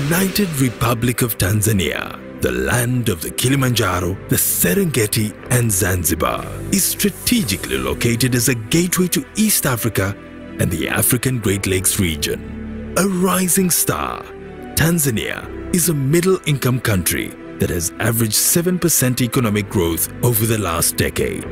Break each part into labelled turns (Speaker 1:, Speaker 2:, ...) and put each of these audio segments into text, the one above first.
Speaker 1: United Republic of Tanzania, the land of the Kilimanjaro, the Serengeti and Zanzibar, is strategically located as a gateway to East Africa and the African Great Lakes region. A rising star, Tanzania is a middle-income country that has averaged 7% economic growth over the last decade.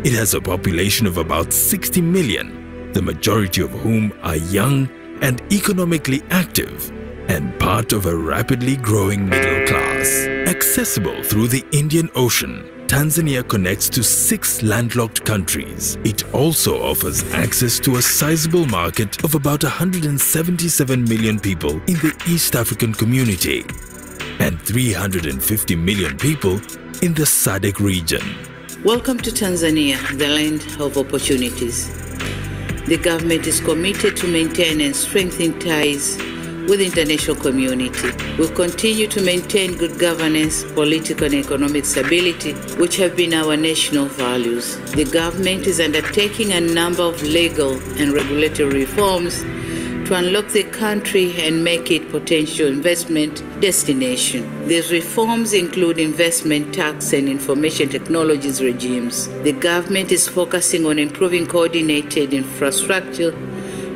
Speaker 1: It has a population of about 60 million, the majority of whom are young and economically active, and part of a rapidly growing middle class. Accessible through the Indian Ocean, Tanzania connects to 6 landlocked countries. It also offers access to a sizable market of about 177 million people in the East African community and 350 million people in the SADC region.
Speaker 2: Welcome to Tanzania, the land of opportunities. The government is committed to maintain and strengthen ties with the international community. We'll continue to maintain good governance, political and economic stability, which have been our national values. The government is undertaking a number of legal and regulatory reforms to unlock the country and make it potential investment destination. These reforms include investment tax and information technologies regimes. The government is focusing on improving coordinated infrastructure,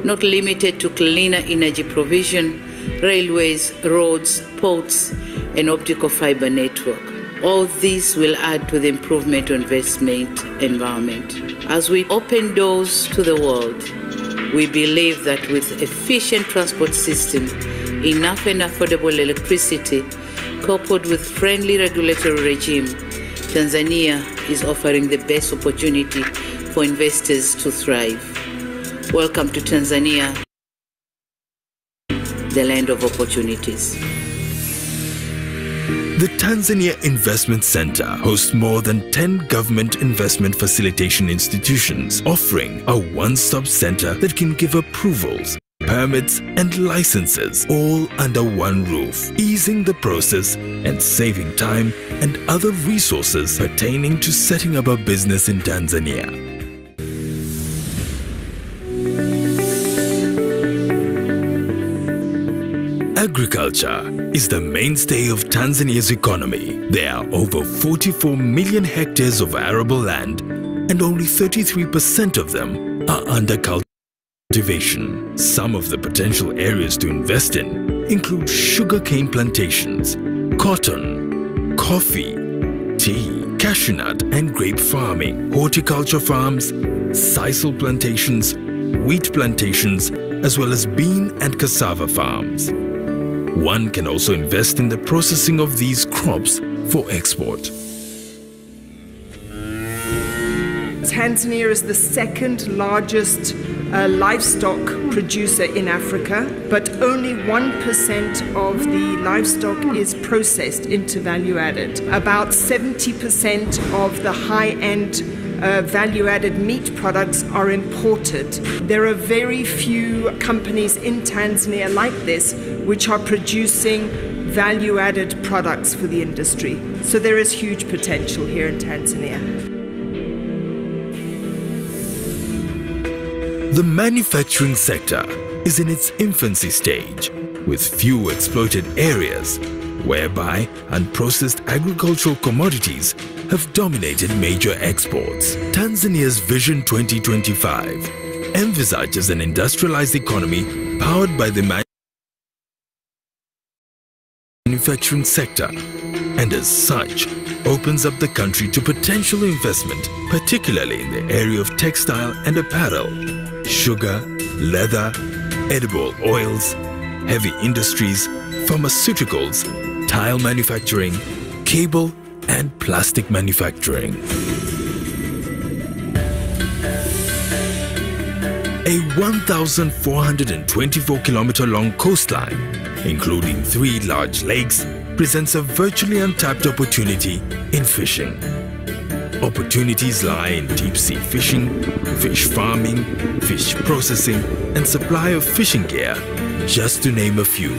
Speaker 2: not limited to cleaner energy provision, railways, roads, ports, and optical fiber network. All these will add to the improvement of investment environment. As we open doors to the world, we believe that with efficient transport system, enough and affordable electricity, coupled with friendly regulatory regime, Tanzania is offering the best opportunity for investors to thrive. Welcome to Tanzania, the land of opportunities.
Speaker 1: The Tanzania Investment Center hosts more than 10 government investment facilitation institutions, offering a one-stop center that can give approvals, permits and licenses all under one roof, easing the process and saving time and other resources pertaining to setting up a business in Tanzania. Agriculture is the mainstay of Tanzania's economy. There are over 44 million hectares of arable land and only 33% of them are under cultivation. Some of the potential areas to invest in include sugarcane plantations, cotton, coffee, tea, cashew nut and grape farming, horticulture farms, sisal plantations, wheat plantations, as well as bean and cassava farms. One can also invest in the processing of these crops for export.
Speaker 3: Tanzania is the second largest livestock producer in Africa, but only 1% of the livestock is processed into value added. About 70% of the high-end value-added meat products are imported. There are very few companies in Tanzania like this which are producing value-added products for the industry. So there is huge potential here in Tanzania.
Speaker 1: The manufacturing sector is in its infancy stage, with few exploited areas, whereby unprocessed agricultural commodities have dominated major exports. Tanzania's Vision 2025 envisages an industrialized economy powered by the manufacturing sector, and as such, opens up the country to potential investment, particularly in the area of textile and apparel, sugar, leather, edible oils, heavy industries, pharmaceuticals, tile manufacturing, cable and plastic manufacturing. A 1,424-kilometer-long coastline, including 3 large lakes, presents a virtually untapped opportunity in fishing. Opportunities lie in deep-sea fishing, fish farming, fish processing, and supply of fishing gear, just to name a few.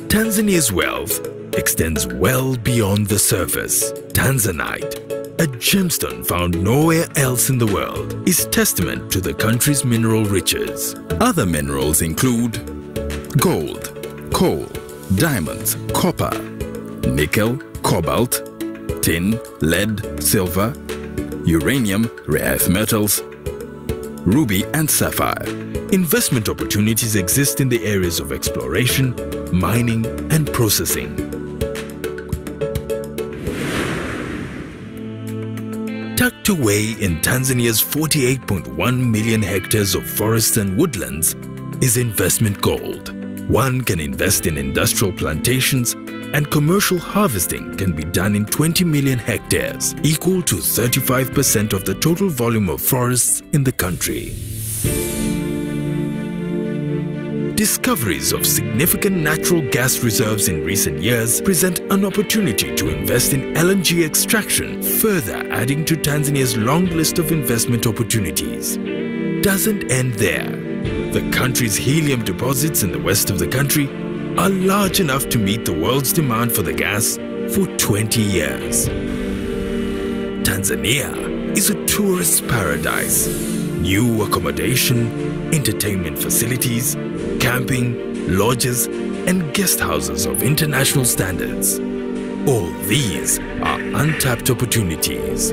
Speaker 1: Tanzania's wealth extends well beyond the surface. Tanzanite, a gemstone found nowhere else in the world, is testament to the country's mineral riches. Other minerals include gold, coal, diamonds, copper, nickel, cobalt, tin, lead, silver, uranium, rare earth metals, ruby and sapphire. Investment opportunities exist in the areas of exploration, mining and processing. Tucked away in Tanzania's 48.1 million hectares of forests and woodlands is investment gold. One can invest in industrial plantations, and commercial harvesting can be done in 20 million hectares, equal to 35% of the total volume of forests in the country. Discoveries of significant natural gas reserves in recent years present an opportunity to invest in LNG extraction, further adding to Tanzania's long list of investment opportunities. Doesn't end there. The country's helium deposits in the west of the country are large enough to meet the world's demand for the gas for 20 years. Tanzania is a tourist paradise. New accommodation, entertainment facilities, camping, lodges, and guest houses of international standards. All these are untapped opportunities.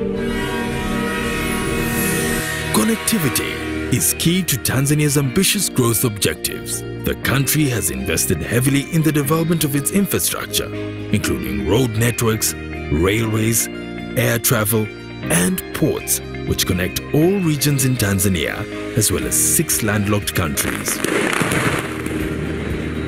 Speaker 1: Connectivity is key to Tanzania's ambitious growth objectives. The country has invested heavily in the development of its infrastructure, including road networks, railways, air travel, and ports, which connect all regions in Tanzania, as well as 6 landlocked countries.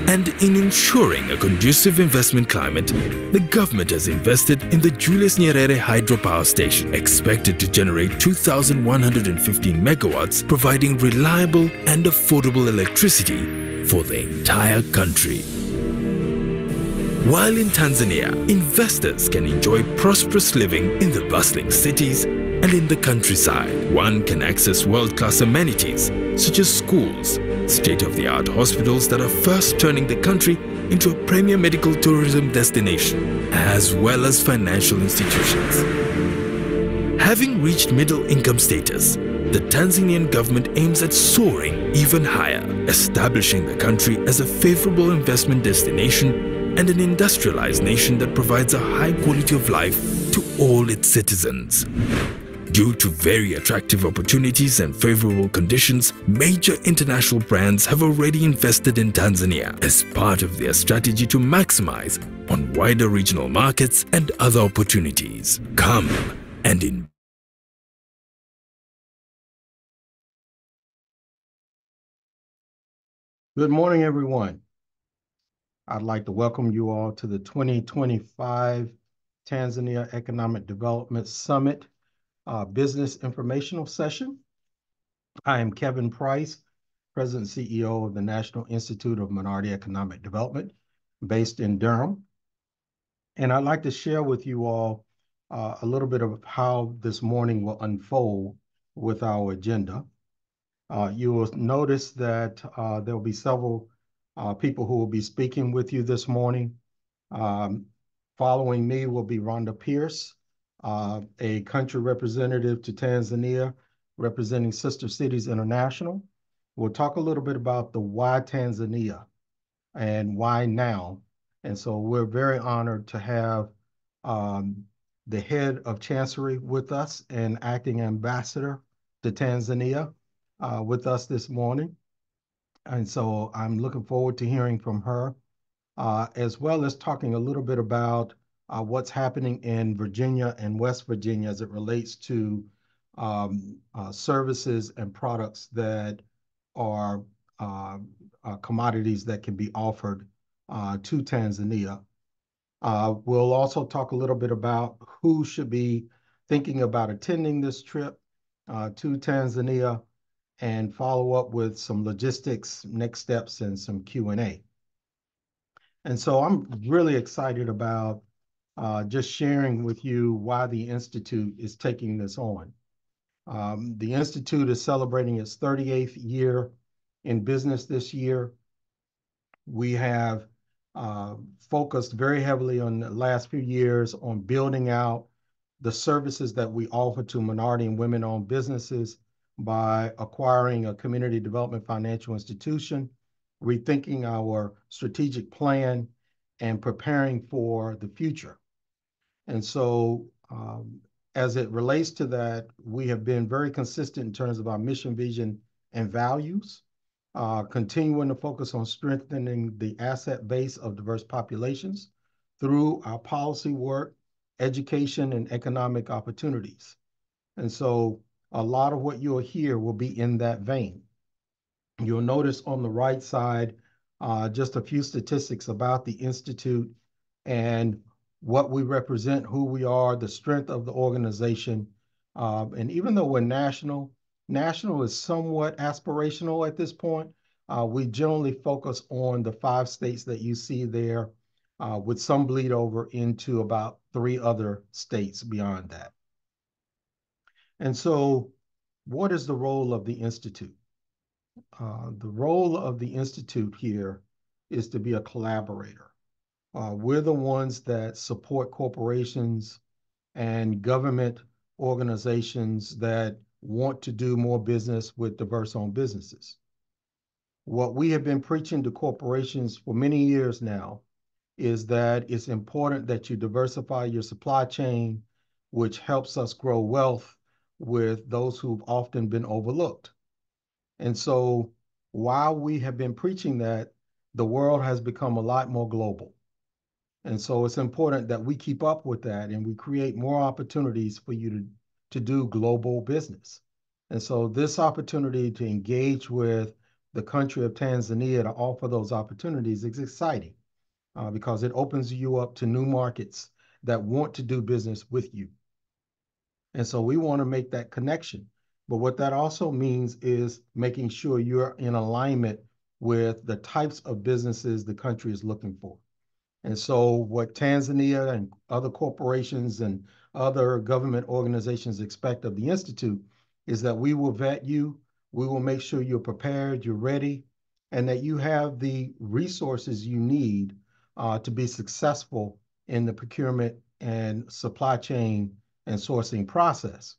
Speaker 1: And in ensuring a conducive investment climate, the government has invested in the Julius Nyerere hydropower station, expected to generate 2,115 megawatts, providing reliable and affordable electricity for the entire country. While in Tanzania, investors can enjoy prosperous living in the bustling cities and in the countryside, one can access world-class amenities such as schools, state-of-the-art hospitals that are fast turning the country into a premier medical tourism destination, as well as financial institutions. Having reached middle-income status, the Tanzanian government aims at soaring even higher, establishing the country as a favorable investment destination and an industrialized nation that provides a high quality of life to all its citizens. Due to very attractive opportunities and favorable conditions, major international brands have already invested in Tanzania as part of their strategy to maximize on wider regional markets and other opportunities. Come and invest.
Speaker 4: Good morning, everyone. I'd like to welcome you all to the 2025 Tanzania Economic Development Summit Business Informational Session. I am Kevin Price, President and CEO of the National Institute of Minority Economic Development, based in Durham. And I'd like to share with you all a little bit of how this morning will unfold with our agenda. You will notice that there will be several people who will be speaking with you this morning. Following me will be Rhonda Pierce, a country representative to Tanzania, representing Sister Cities International. We'll talk a little bit about the why Tanzania and why now. And so we're very honored to have the head of Chancery with us and acting ambassador to Tanzania with us this morning. And so I'm looking forward to hearing from her, as well as talking a little bit about what's happening in Virginia and West Virginia as it relates to services and products that are commodities that can be offered to Tanzania. We'll also talk a little bit about who should be thinking about attending this trip to Tanzania, and follow up with some logistics, next steps, and some Q&A. And so I'm really excited about just sharing with you why the Institute is taking this on. The Institute is celebrating its 38th year in business this year. We have focused very heavily on the last few years on building out the services that we offer to minority and women-owned businesses by acquiring a community development financial institution, rethinking our strategic plan, and preparing for the future. And so as it relates to that, we have been very consistent in terms of our mission, vision, and values, continuing to focus on strengthening the asset base of diverse populations through our policy work, education, and economic opportunities. And so a lot of what you'll hear will be in that vein. You'll notice on the right side just a few statistics about the Institute and what we represent, who we are, the strength of the organization. And even though we're national, national is somewhat aspirational at this point. We generally focus on the 5 states that you see there, with some bleed over into about 3 other states beyond that. And so what is the role of the Institute? The role of the Institute here is to be a collaborator. We're the ones that support corporations and government organizations that want to do more business with diverse-owned businesses. What we have been preaching to corporations for many years now is that it's important that you diversify your supply chain, which helps us grow wealth with those who've often been overlooked. And so while we have been preaching that, the world has become a lot more global. And so it's important that we keep up with that and we create more opportunities for you to do global business. And so this opportunity to engage with the country of Tanzania to offer those opportunities is exciting because it opens you up to new markets that want to do business with you. And so we want to make that connection. But what that also means is making sure you're in alignment with the types of businesses the country is looking for. And so what Tanzania and other corporations and other government organizations expect of the Institute is that we will vet you, we will make sure you're prepared, you're ready, and that you have the resources you need to be successful in the procurement and supply chain and sourcing process.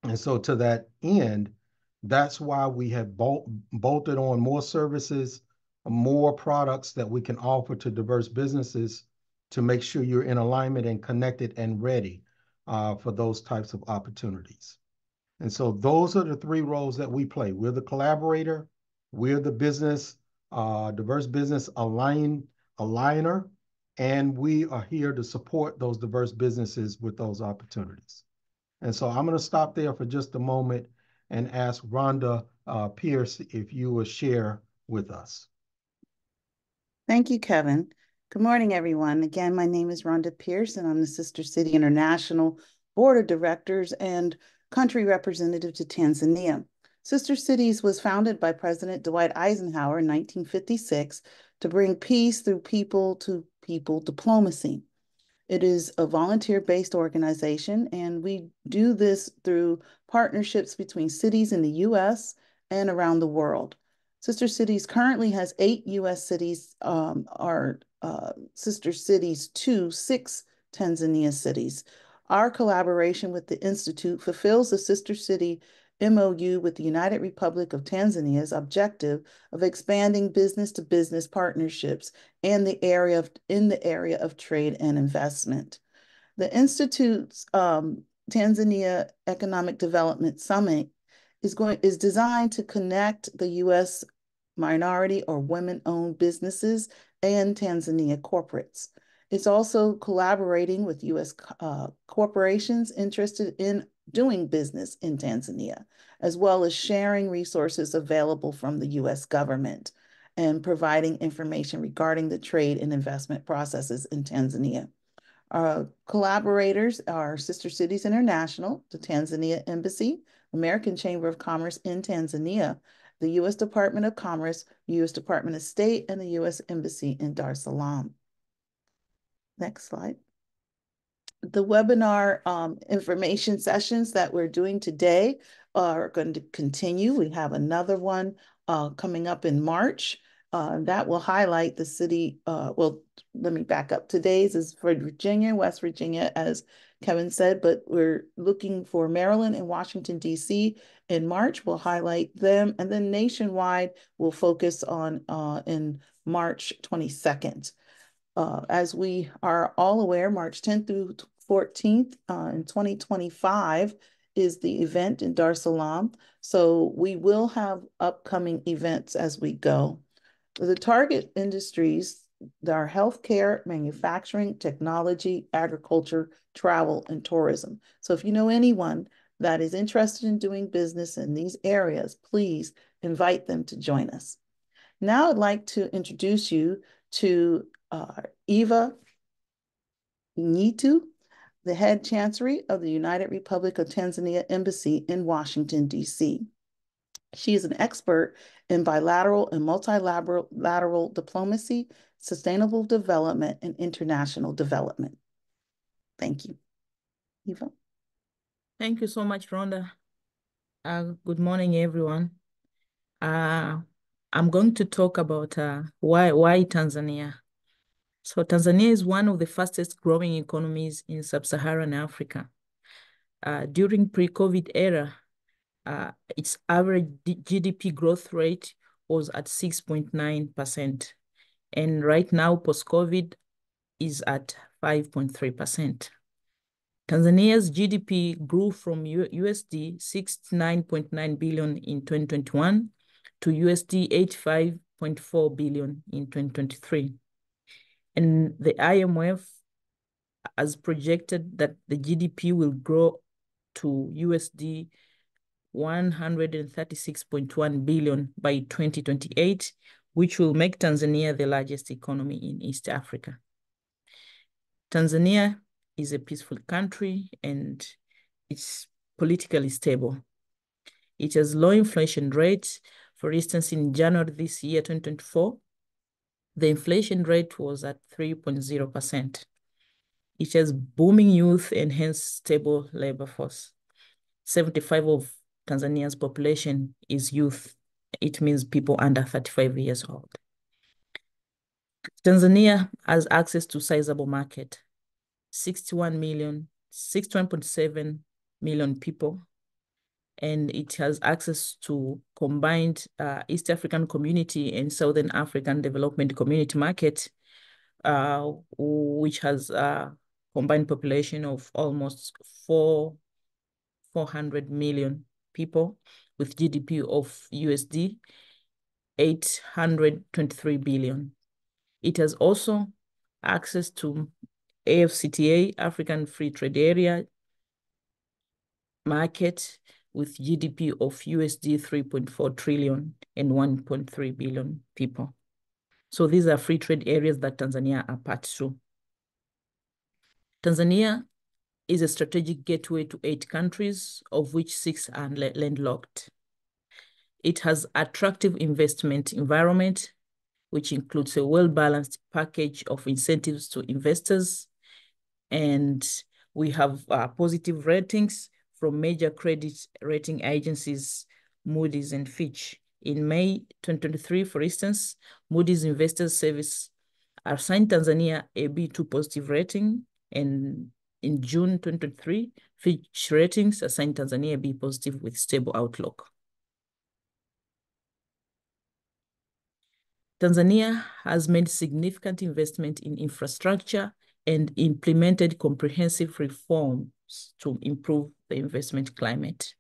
Speaker 4: And so to that end, that's why we have bolted on more services, more products that we can offer to diverse businesses to make sure you're in alignment and connected and ready for those types of opportunities. And so those are the 3 roles that we play. We're the collaborator, we're the business, diverse business aligner, and we are here to support those diverse businesses with those opportunities. And so I'm going to stop there for just a moment and ask Rhonda Pierce if you will share with us.
Speaker 5: Thank you, Kevin. Good morning, everyone. Again, my name is Rhonda Pierce, and I'm the Sister City International Board of Directors and Country Representative to Tanzania. Sister Cities was founded by President Dwight Eisenhower in 1956 to bring peace through people-to-people diplomacy. It is a volunteer-based organization, and we do this through partnerships between cities in the U.S. and around the world. Sister Cities currently has 8 U.S. cities, sister cities to 6 Tanzania cities. Our collaboration with the Institute fulfills the Sister City MOU with the United Republic of Tanzania's objective of expanding business-to-business partnerships in the area of trade and investment. The Institute's Tanzania Economic Development Summit is designed to connect the U.S. minority or women-owned businesses and Tanzania corporates. It's also collaborating with U.S. corporations interested in doing business in Tanzania, as well as sharing resources available from the U.S. government and providing information regarding the trade and investment processes in Tanzania. Our collaborators are Sister Cities International, the Tanzania Embassy, American Chamber of Commerce in Tanzania, the U.S. Department of Commerce, U.S. Department of State, and the U.S. Embassy in Dar es Salaam. Next slide. The webinar information sessions that we're doing today are going to continue. We have another one coming up in March that will highlight the city. Well, let me back up. Today's is for Virginia, West Virginia, as Kevin said, but we're looking for Maryland and Washington, D.C. in March. We'll highlight them. And then nationwide, we'll focus on in March 22nd. As we are all aware, March 10th through 14th in 2025 is the event in Dar es Salaam. So we will have upcoming events as we go. The target industries are healthcare, manufacturing, technology, agriculture, travel, and tourism. So if you know anyone that is interested in doing business in these areas, please invite them to join us. Now I'd like to introduce you to Eva Nyitu, the head chancery of the United Republic of Tanzania Embassy in Washington, D.C. She is an expert in bilateral and multilateral diplomacy, sustainable development, and international development. Thank you. Eva.
Speaker 6: Thank you so much, Rhonda. Good morning, everyone. I'm going to talk about why Tanzania. So Tanzania is one of the fastest growing economies in sub-Saharan Africa. During pre-COVID era, its average GDP growth rate was at 6.9%. And right now, post-COVID is at 5.3%. Tanzania's GDP grew from USD 69.9 billion in 2021 to USD 85.4 billion in 2023. And the IMF has projected that the GDP will grow to USD 136.1 billion by 2028, which will make Tanzania the largest economy in East Africa. Tanzania is a peaceful country and it's politically stable. It has low inflation rates. For instance, in January this year, 2024, the inflation rate was at 3.0%. It has booming youth and hence stable labor force. 75% of Tanzania's population is youth. It means people under 35 years old. Tanzania has access to sizable market, 61.7 million people, and it has access to combined East African Community and Southern African Development Community market, which has a combined population of almost 400 million people with GDP of USD 823 billion. It has also access to AfCFTA, African Free Trade Area market with GDP of USD 3.4 trillion and 1.3 billion people. So these are free trade areas that Tanzania are part to. Tanzania is a strategic gateway to 8 countries, of which 6 are landlocked. It has attractive investment environment, which includes a well-balanced package of incentives to investors. And we have positive ratings from major credit rating agencies, Moody's and Fitch. In May 2023, for instance, Moody's Investors Service assigned Tanzania a B2 positive rating, and in June 2023, Fitch Ratings assigned Tanzania a B positive with stable outlook. Tanzania has made significant investment in infrastructure and implemented comprehensive reforms to improve the investment climate.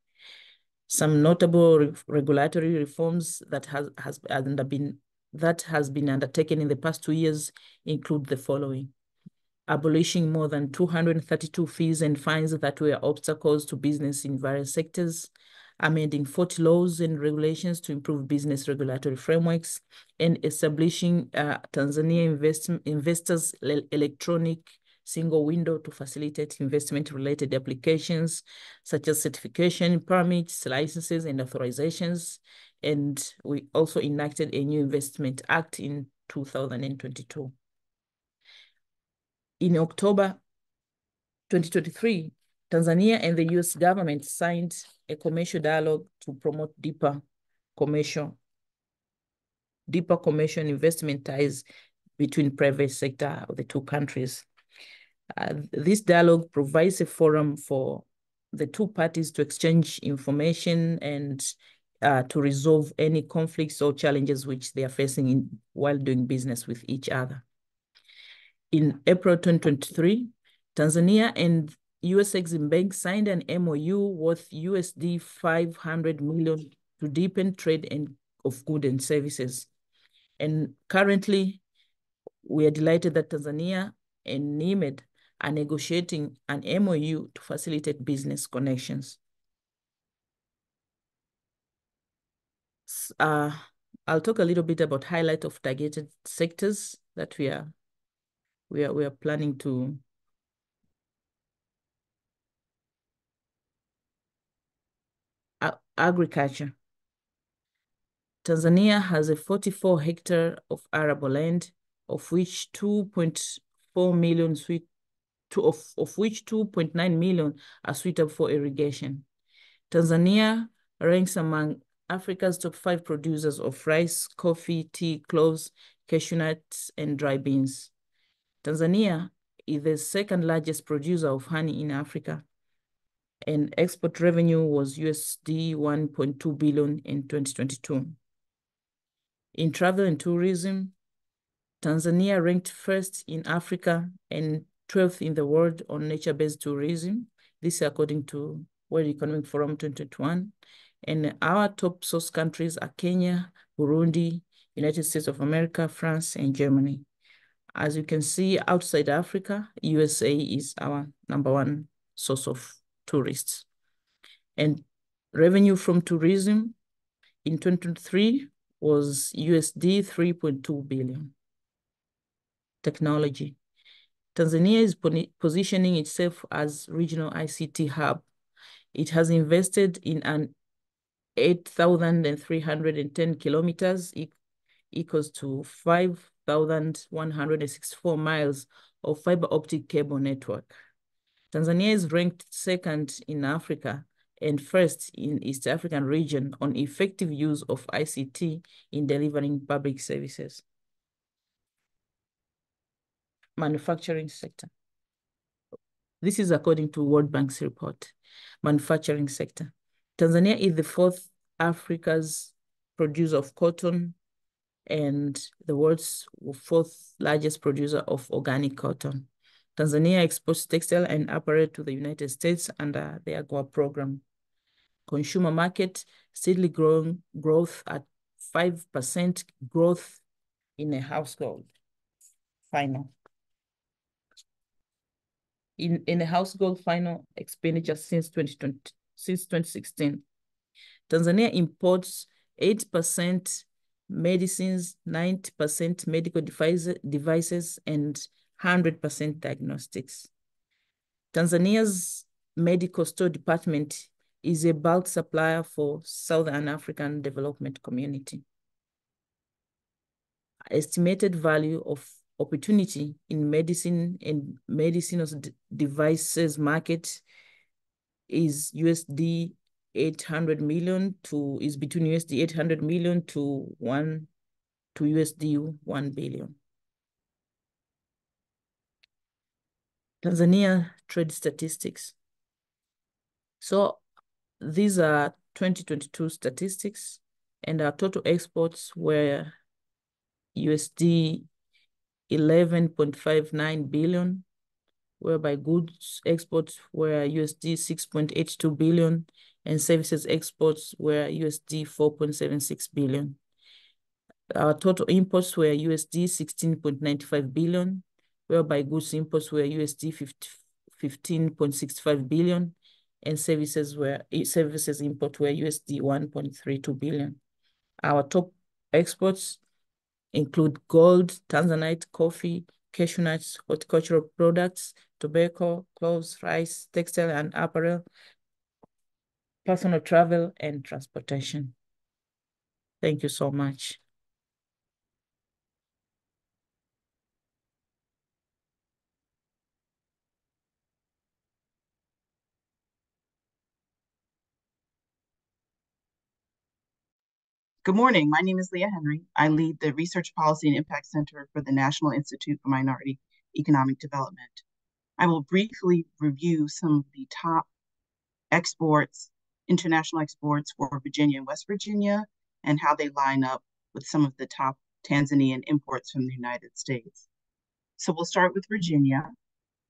Speaker 6: Some notable regulatory reforms that has been undertaken in the past 2 years include the following: abolishing more than 232 fees and fines that were obstacles to business in various sectors, amending 40 laws and regulations to improve business regulatory frameworks, and establishing Tanzania investors' electronic single window to facilitate investment-related applications, such as certification, permits, licenses, and authorizations. And we also enacted a new Investment Act in 2022. In October 2023, Tanzania and the US government signed a commercial dialogue to promote deeper commercial investment ties between private sector of the 2 countries. This dialogue provides a forum for the two parties to exchange information and to resolve any conflicts or challenges which they are facing while doing business with each other. In April 2023, Tanzania and US Exim Bank signed an MOU worth USD 500 million to deepen trade of goods and services. And currently, we are delighted that Tanzania and NIMED are negotiating an MOU to facilitate business connections. I'll talk a little bit about highlight of targeted sectors that we are planning to agriculture. Tanzania has a 44 hectare of arable land, of which 2.4 million of which 2.9 million are suitable for irrigation. Tanzania ranks among Africa's top 5 producers of rice, coffee, tea, cloves, cashew nuts, and dry beans. Tanzania is the second largest producer of honey in Africa, and export revenue was USD 1.2 billion in 2022. In travel and tourism, Tanzania ranked first in Africa and 12th in the world on nature-based tourism. This is according to World Economic Forum 2021. And our top source countries are Kenya, Burundi, United States of America, France, and Germany. As you can see, outside Africa, USA is our #1 source of tourists. And revenue from tourism in 2023 was USD 3.2 billion. Technology. Tanzania is positioning itself as regional ICT hub. It has invested in an 8,310 kilometers, equals to 5,164 miles of fiber optic cable network. Tanzania is ranked second in Africa and first in East African region on effective use of ICT in delivering public services. Manufacturing sector. This is according to World Bank's report. Manufacturing sector. Tanzania is the 4th Africa's producer of cotton and the world's 4th largest producer of organic cotton. Tanzania exports textile and apparel to the United States under the AGOA program. Consumer market steadily growth at 5% growth in a household. Final. In a household final expenditure since 2016. Tanzania imports 8% medicines, 90% medical devices, and 100% diagnostics. Tanzania's medical store department is a bulk supplier for Southern African Development Community. Estimated value of opportunity in medicine and medicinal devices market is USD 800 million is between USD 800 million to USD 1 billion. Tanzania trade statistics. So these are 2022 statistics, and our total exports were USD 11.59 billion, whereby goods exports were USD 6.82 billion, and services exports were USD 4.76 billion. Our total imports were USD 16.95 billion, whereby goods imports were USD 15.65 billion, and services import were USD 1.32 billion. Our top exports include gold, Tanzanite, coffee, cashew nuts, horticultural products, tobacco, cloves, rice, textile and apparel, personal travel, and transportation. Thank you so much.
Speaker 7: Good morning. My name is Leah Henry. I lead the Research Policy and Impact Center for the National Institute for Minority Economic Development. I will briefly review some of the top exports, international exports for Virginia and West Virginia, and how they line up with some of the top Tanzanian imports from the United States. So we'll start with Virginia.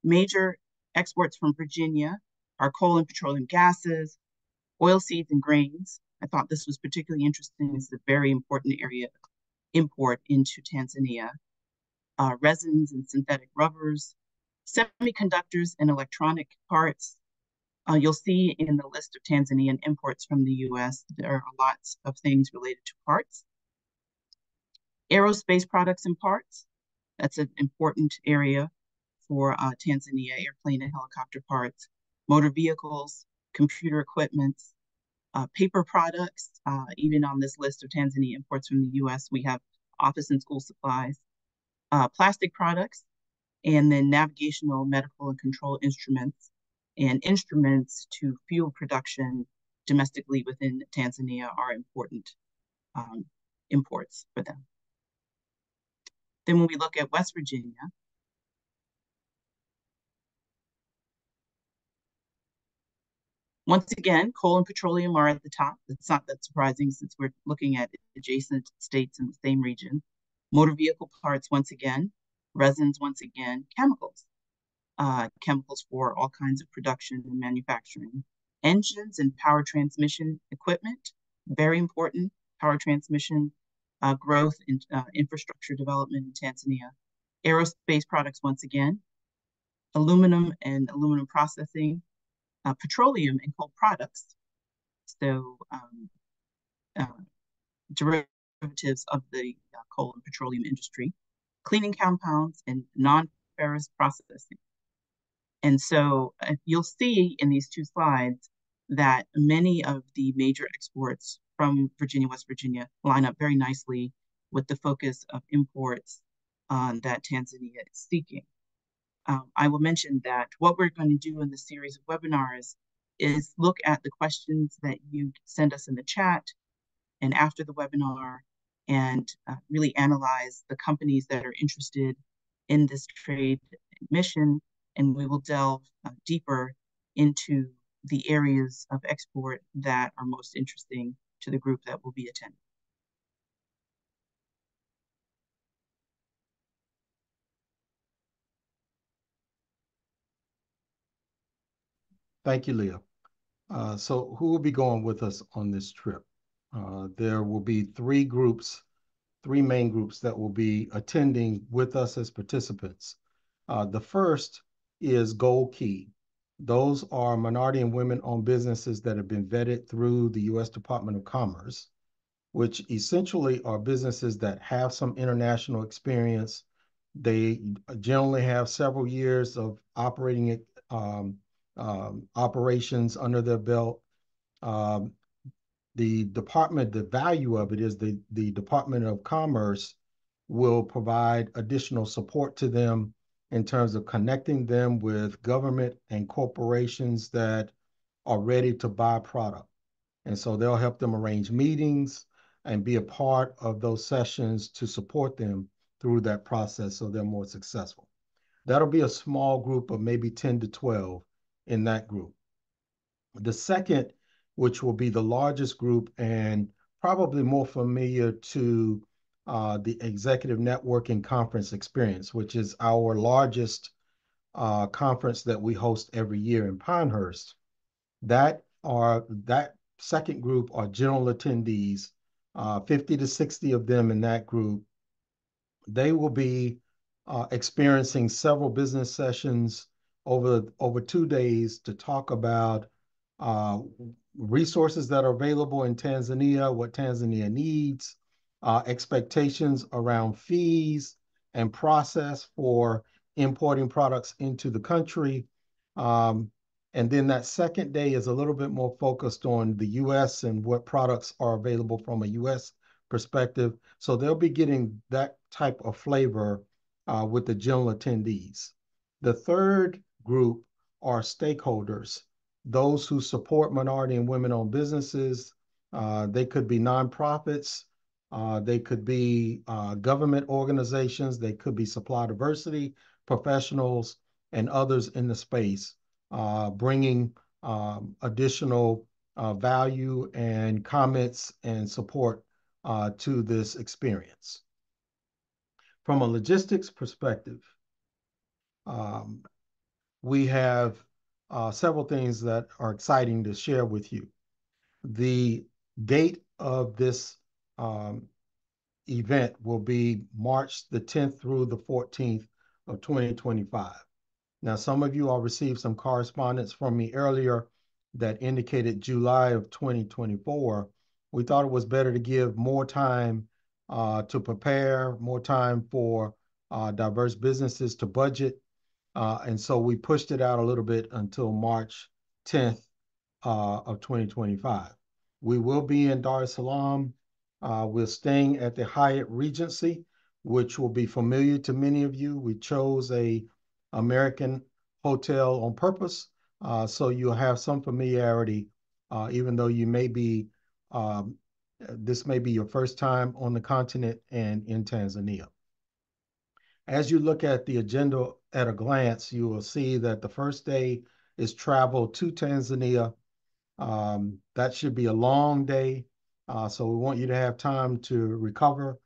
Speaker 7: Major exports from Virginia are coal and petroleum gases, oilseeds and grains. I thought this was particularly interesting. It's a very important area of import into Tanzania. Resins and synthetic rubbers, semiconductors and electronic parts. You'll see in the list of Tanzanian imports from the US, there are lots of things related to parts. Aerospace products and parts, that's an important area for Tanzania, airplane and helicopter parts, motor vehicles, computer equipment, paper products. Even on this list of Tanzania imports from the US, we have office and school supplies, plastic products, and then navigational, medical, and control instruments, and instruments to fuel production domestically within Tanzania are important imports for them. Then when we look at West Virginia, once again, coal and petroleum are at the top. It's not that surprising since we're looking at adjacent states in the same region. Motor vehicle parts, once again, resins, once again, chemicals. Chemicals for all kinds of production and manufacturing. Engines and power transmission equipment, very important. Power transmission growth and infrastructure development in Tanzania. Aerospace products, once again. Aluminum and aluminum processing. Petroleum and coal products. So derivatives of the coal and petroleum industry. Cleaning compounds and non-ferrous processing. And so you'll see in these two slides that many of the major exports from Virginia, West Virginia line up very nicely with the focus of imports that Tanzania is seeking. I will mention that what we're going to do in the series of webinars is look at the questions that you send us in the chat and after the webinar, and really analyze the companies that are interested in this trade mission, and we will delve deeper into the areas of export that are most interesting to the group that will be attending.
Speaker 4: Thank you, Leah. So who will be going with us on this trip? There will be three main groups that will be attending with us as participants. The first is Gold Key. Those are minority and women-owned businesses that have been vetted through the U.S. Department of Commerce, which essentially are businesses that have some international experience. They generally have several years of operating operations under their belt. The value of it is the Department of Commerce will provide additional support to them in terms of connecting them with government and corporations that are ready to buy product. And so they'll help them arrange meetings and be a part of those sessions to support them through that process so they're more successful. That'll be a small group of maybe 10 to 12 in that group. The second, which will be the largest group and probably more familiar to the Executive Networking Conference Experience, which is our largest conference that we host every year in Pinehurst. That second group are general attendees, 50 to 60 of them in that group. They will be experiencing several business sessions over 2 days to talk about resources that are available in Tanzania, what Tanzania needs, expectations around fees and process for importing products into the country. And then that second day is a little bit more focused on the US and what products are available from a US perspective. So they'll be getting that type of flavor with the general attendees. The third group are stakeholders, those who support minority and women-owned businesses. They could be nonprofits, they could be government organizations, they could be supply diversity professionals, and others in the space, bringing additional value and comments and support to this experience. From a logistics perspective, we have several things that are exciting to share with you. The date of this event will be March the 10th through the 14th of 2025. Now, some of you all received some correspondence from me earlier that indicated July of 2024. We thought it was better to give more time to prepare, more time for diverse businesses to budget. And so we pushed it out a little bit until March 10th of 2025. We will be in Dar es Salaam. We're staying at the Hyatt Regency, which will be familiar to many of you. We chose a American hotel on purpose, so you'll have some familiarity, even though you may be, this may be your first time on the continent and in Tanzania. As you look at the agenda at a glance, you will see that the first day is travel to Tanzania. That should be a long day. So we want you to have time to recover.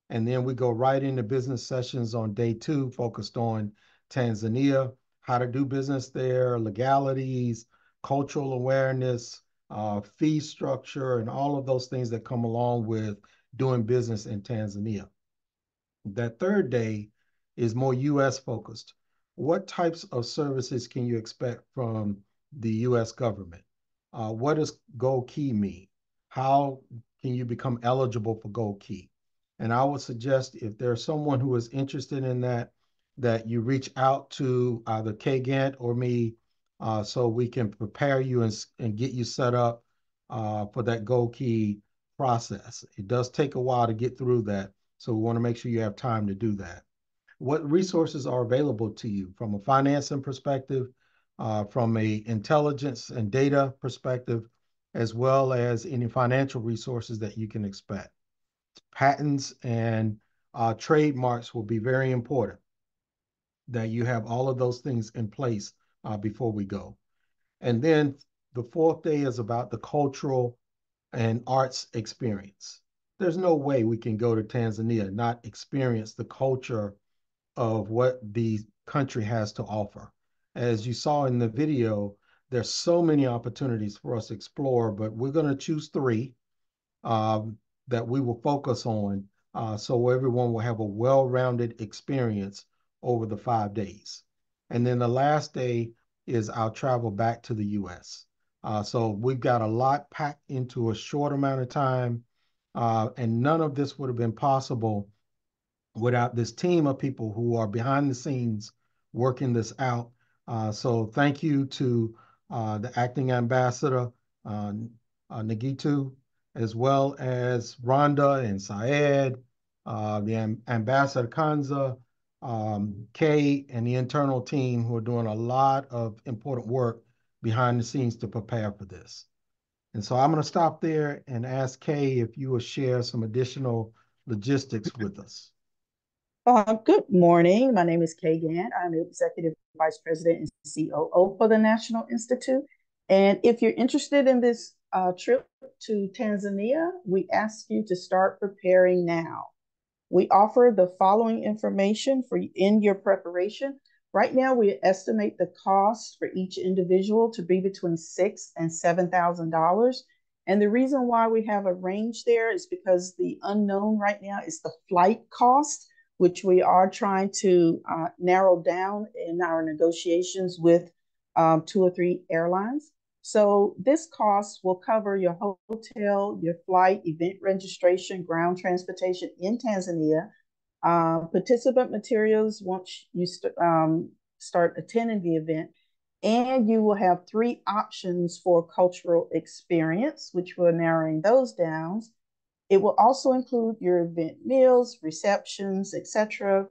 Speaker 4: And then we go right into business sessions on day 2, focused on Tanzania, how to do business there, legalities, cultural awareness, fee structure, and all of those things that come along with doing business in Tanzania. That third day is more US focused. What types of services can you expect from the US government? What does Gold Key mean? How can you become eligible for Gold Key? And I would suggest if there's someone who is interested in that, that you reach out to either Kay Gant or me so we can prepare you and get you set up for that Gold Key process. It does take a while to get through that, so we want to make sure you have time to do that. What resources are available to you from a financing perspective, from a intelligence and data perspective, as well as any financial resources that you can expect. Patents and trademarks will be very important, that you have all of those things in place before we go. And then the fourth day is about the cultural and arts experience. There's no way we can go to Tanzania and not experience the culture of what the country has to offer. As you saw in the video, there's so many opportunities for us to explore, but we're going to choose 3 that we will focus on so everyone will have a well-rounded experience over the 5 days. And then the last day is our travel back to the US. So we've got a lot packed into a short amount of time, and none of this would have been possible without this team of people who are behind the scenes working this out. So thank you to the acting ambassador, Nagitu, as well as Rhonda and Syed, the ambassador Kanza, Kay, and the internal team who are doing a lot of important work behind the scenes to prepare for this. And so I'm going to stop there and ask Kay if you will share some additional logistics with us.
Speaker 8: Good morning. My name is Kay Gant. I'm the Executive Vice President and COO for the National Institute. And if you're interested in this trip to Tanzania, we ask you to start preparing now. We offer the following information in your preparation. Right now, we estimate the cost for each individual to be between $6,000 and $7,000. And the reason why we have a range there is because the unknown right now is the flight cost, which we are trying to narrow down in our negotiations with 2 or 3 airlines. So this cost will cover your hotel, your flight, event registration, ground transportation in Tanzania, participant materials once you start attending the event, and you will have 3 options for cultural experience, which we're narrowing those down. It will also include your event meals, receptions, etc.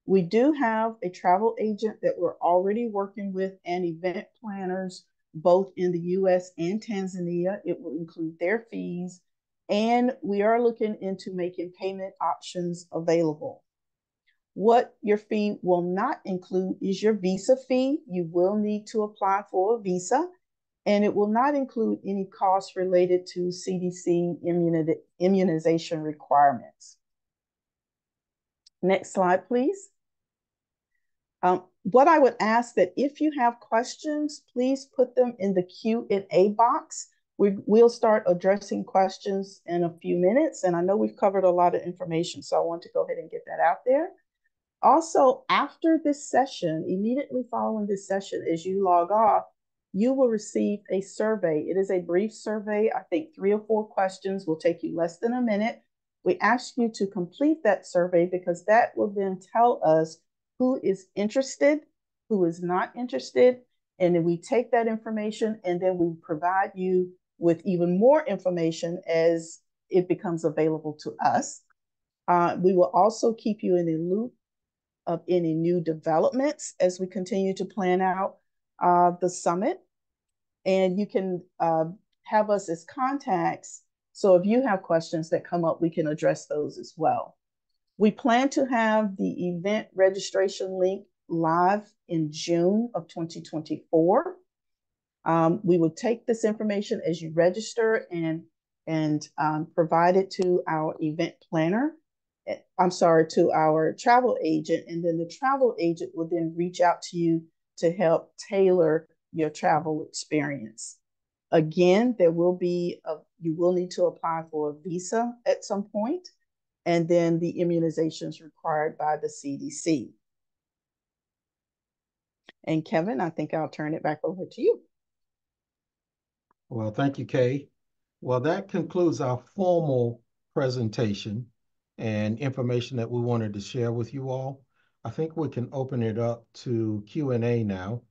Speaker 8: We do have a travel agent that we're already working with and event planners both in the US and Tanzania. It will include their fees, and we are looking into making payment options available. What your fee will not include is your visa fee. You will need to apply for a visa, and it will not include any costs related to CDC immunization requirements. Next slide, please. What I would ask that if you have questions, please put them in the Q&A box. We'll start addressing questions in a few minutes, and I know we've covered a lot of information, so I want to go ahead and get that out there. Also, after this session, immediately following this session, as you log off, you will receive a survey. It is a brief survey. I think 3 or 4 questions will take you less than a minute. We ask you to complete that survey because that will then tell us who is interested, who is not interested, and then we take that information and then we provide you with even more information as it becomes available to us. We will also keep you in the loop of any new developments as we continue to plan out the summit. And you can have us as contacts. So if you have questions that come up, we can address those as well. We plan to have the event registration link live in June of 2024. We will take this information as you register and provide it to our event planner. I'm sorry, to our travel agent, and then the travel agent will then reach out to you to help tailor your travel experience. Again, there will be you will need to apply for a visa at some point, and then the immunizations required by the CDC. And Kevin, I think I'll turn it back over to you.
Speaker 4: Well, thank you, Kay. Well, that concludes our formal presentation and information that we wanted to share with you all. I think we can open it up to Q&A now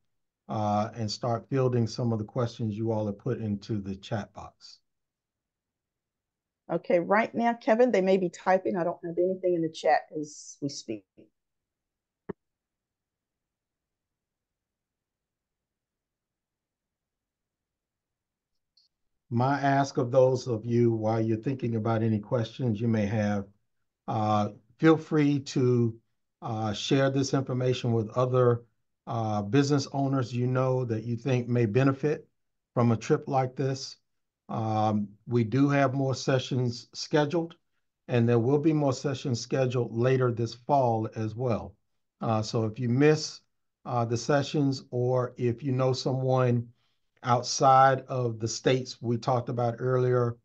Speaker 4: and start fielding some of the questions you all have put into the chat box.
Speaker 8: Okay, right now, Kevin, they may be typing. I don't have anything in the chat as we speak.
Speaker 4: My ask of those of you, while you're thinking about any questions you may have, feel free to share this information with other business owners you know that you think may benefit from a trip like this. We do have more sessions scheduled, and there will be more sessions scheduled later this fall as well. So if you miss the sessions, or if you know someone outside of the states we talked about earlier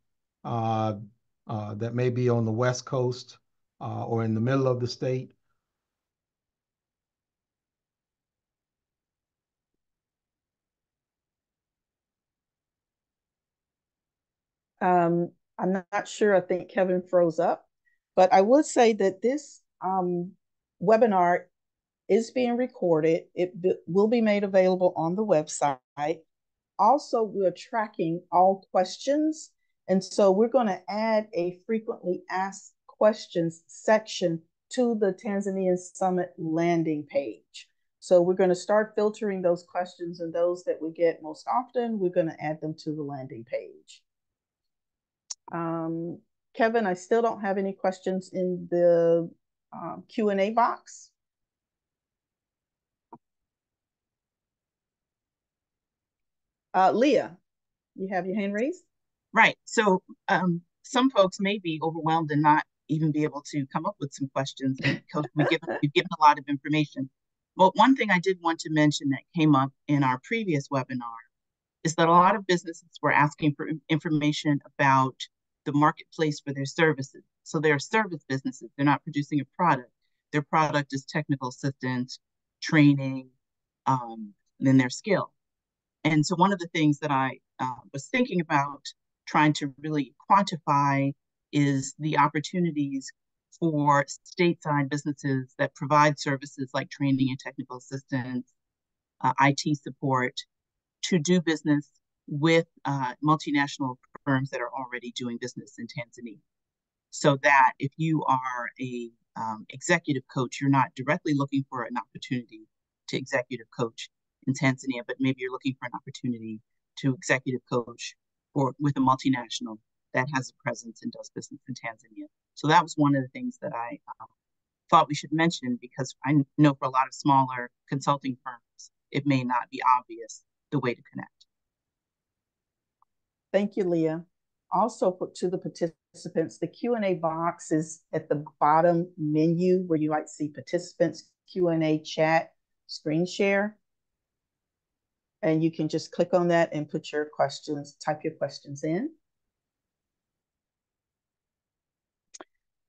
Speaker 4: that may be on the West Coast or in the middle of the state.
Speaker 8: I'm not sure. I think Kevin froze up, but I would say that this webinar is being recorded. It will be made available on the website. Also, we're tracking all questions. And so we're going to add a frequently asked questions section to the Tanzanian Summit landing page. So we're going to start filtering those questions, and those that we get most often, we're going to add them to the landing page. Kevin, I still don't have any questions in the Q&A box. Leah, you have your hand raised?
Speaker 7: Right. So some folks may be overwhelmed and not even be able to come up with some questions because we've given a lot of information. Well, one thing I did want to mention that came up in our previous webinar is that a lot of businesses were asking for information about the marketplace for their services. So they're service businesses. They're not producing a product. Their product is technical assistance, training, then their skill. And so one of the things that I was thinking about trying to really quantify is the opportunities for stateside businesses that provide services like training and technical assistance, IT support, to do business with multinational firms that are already doing business in Tanzania. So that if you are a executive coach, you're not directly looking for an opportunity to executive coach in Tanzania, but maybe you're looking for an opportunity to executive coach with a multinational that has a presence and does business in Tanzania. So that was one of the things that I thought we should mention because I know for a lot of smaller consulting firms, it may not be obvious the way to connect.
Speaker 8: Thank you, Leah. Also, to the participants, the Q&A box is at the bottom menu where you might see participants, Q&A, chat, screen share. And you can just click on that and put your questions, type your questions in.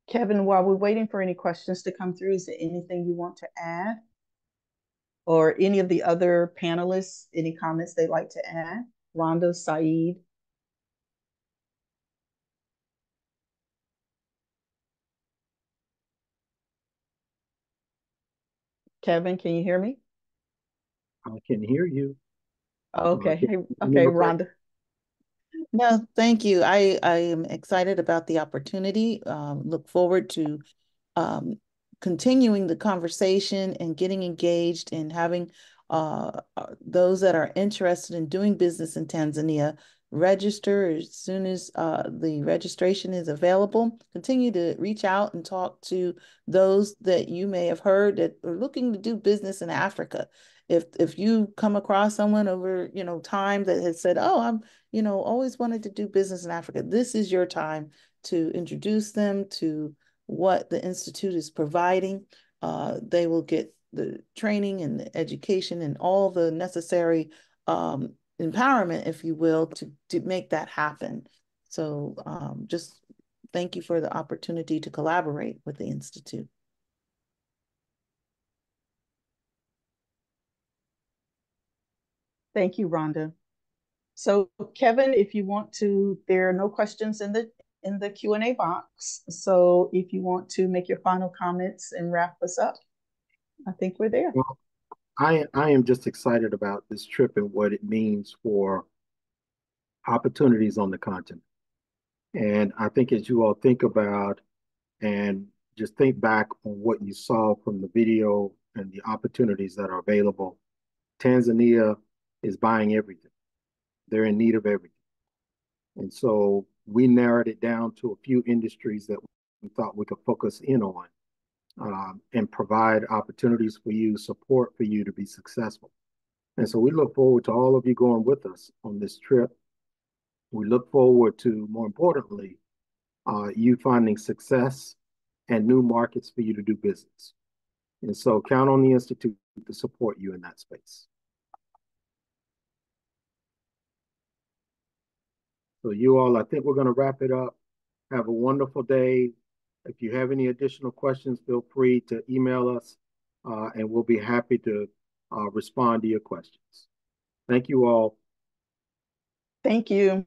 Speaker 8: Kevin, while we're waiting for any questions to come through, is there anything you want to add? Or any of the other panelists, any comments they'd like to add? Rhonda, Saeed? Kevin, can you hear me?
Speaker 4: I can hear you.
Speaker 8: Okay, okay, Rhonda.
Speaker 5: No, thank you. I am excited about the opportunity. Look forward to continuing the conversation and getting engaged and having those that are interested in doing business in Tanzania register as soon as the registration is available. Continue to reach out and talk to those that you may have heard that are looking to do business in Africa. If you come across someone over, time that has said, oh, I'm, always wanted to do business in Africa, this is your time to introduce them to what the Institute is providing. They will get the training and the education and all the necessary empowerment, if you will, to make that happen. So just thank you for the opportunity to collaborate with the Institute.
Speaker 8: Thank you, Rhonda. So Kevin, if you want to, there are no questions in the Q&A box. So if you want to make your final comments and wrap us up, I think we're there.
Speaker 4: Well, I am just excited about this trip and what it means for opportunities on the continent. And I think as you all think about and just think back on what you saw from the video and the opportunities that are available, Tanzania is buying everything. They're in need of everything. And so we narrowed it down to a few industries that we thought we could focus in on and provide opportunities for you, support for you to be successful. And so we look forward to all of you going with us on this trip. We look forward to, more importantly, you finding success and new markets for you to do business. And so count on the Institute to support you in that space. So you all, I think we're going to wrap it up. Have a wonderful day. If you have any additional questions, feel free to email us and we'll be happy to respond to your questions. Thank you all.
Speaker 8: Thank you.